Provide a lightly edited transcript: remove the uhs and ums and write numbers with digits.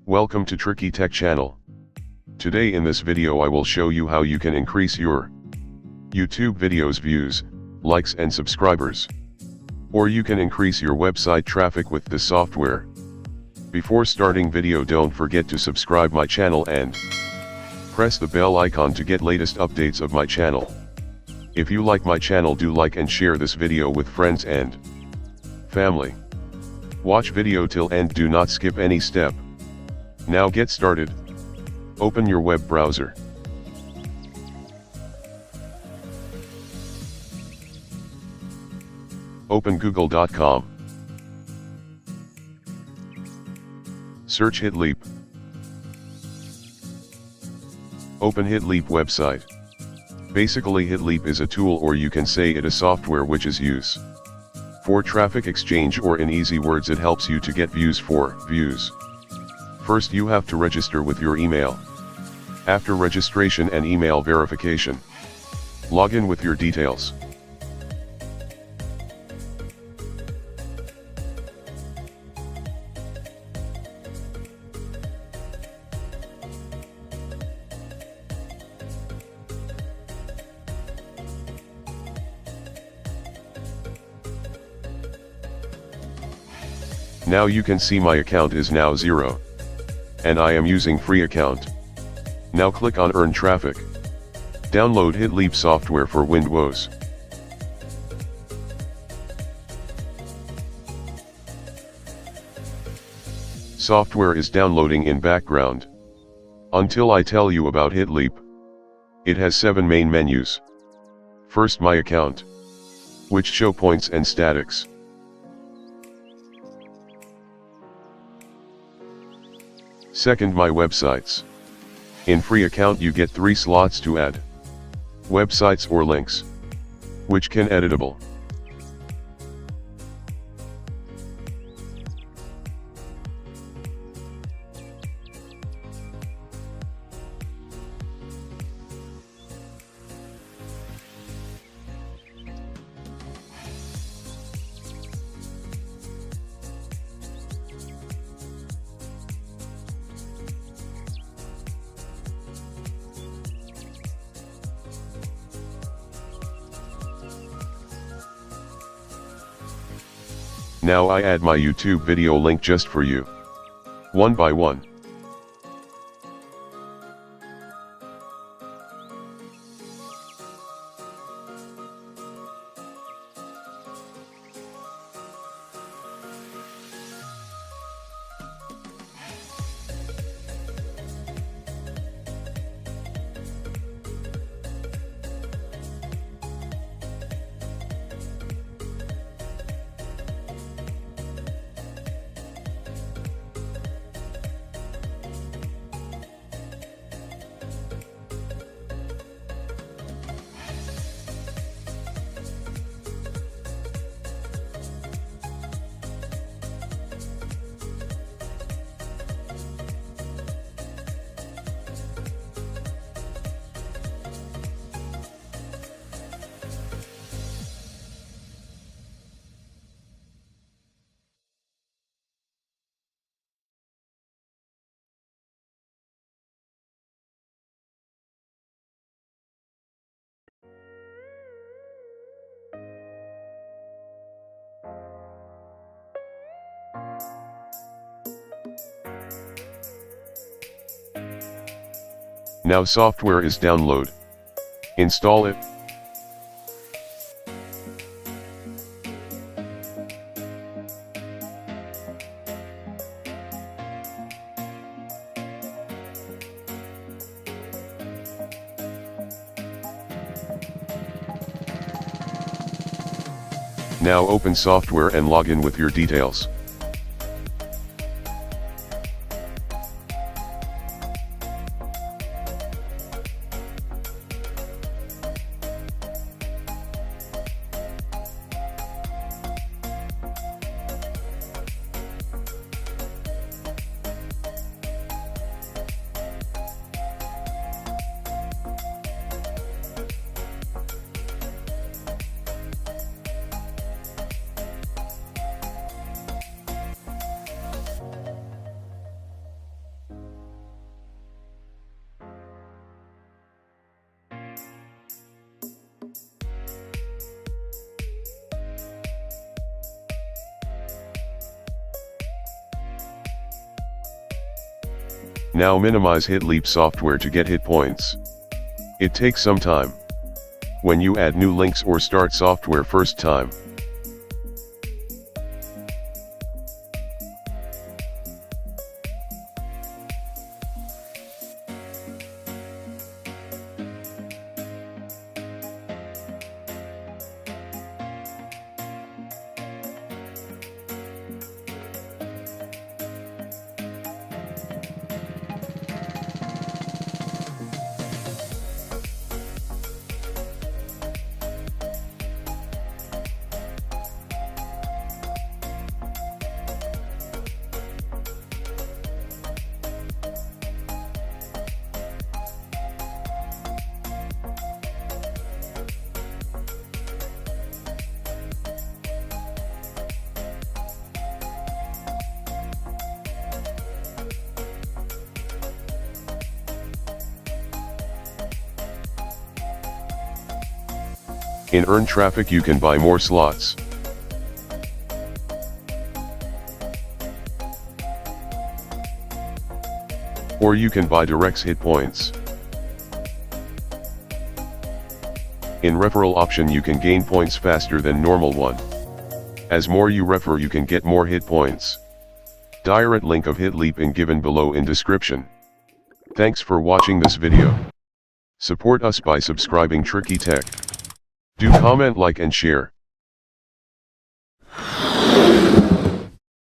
Welcome to Tricky Tech Channel. Today in this video I will show you how you can increase your YouTube videos views, likes and subscribers. Or you can increase your website traffic with this software. Before starting video, don't forget to subscribe my channel and press the bell icon to get latest updates of my channel. If you like my channel, do like and share this video with friends and family. Watch video till end, do not skip any step. Now get started. Open your web browser. Open google.com. Search Hitleap. Open Hitleap website. Basically, Hitleap is a tool, or you can say it a software, which is used for traffic exchange, or in easy words, it helps you to get views. First you have to register with your email. After registration and email verification, log in with your details. Now you can see my account is now 0. And I am using free account. Now click on Earn Traffic. Download Hitleap Software for Windows. Software is downloading in background. Until I tell you about Hitleap. It has 7 main menus. First, My Account, which show points and statics. Second, My Websites. In free account you get 3 slots to add websites or links, which can editable. Now I add my YouTube video link just for you. One by one. Now software is download. Install it. Now open software and log in with your details. Now minimize Hitleap Software to get hit points. It takes some time when you add new links or start software first time. In earn traffic you can buy more slots. Or you can buy directs hit points. In referral option you can gain points faster than normal one. As more you refer you can get more hit points. Direct link of Hitleap in given below in description. Thanks for watching this video. Support us by subscribing Tricky Tech. Do comment, like and share.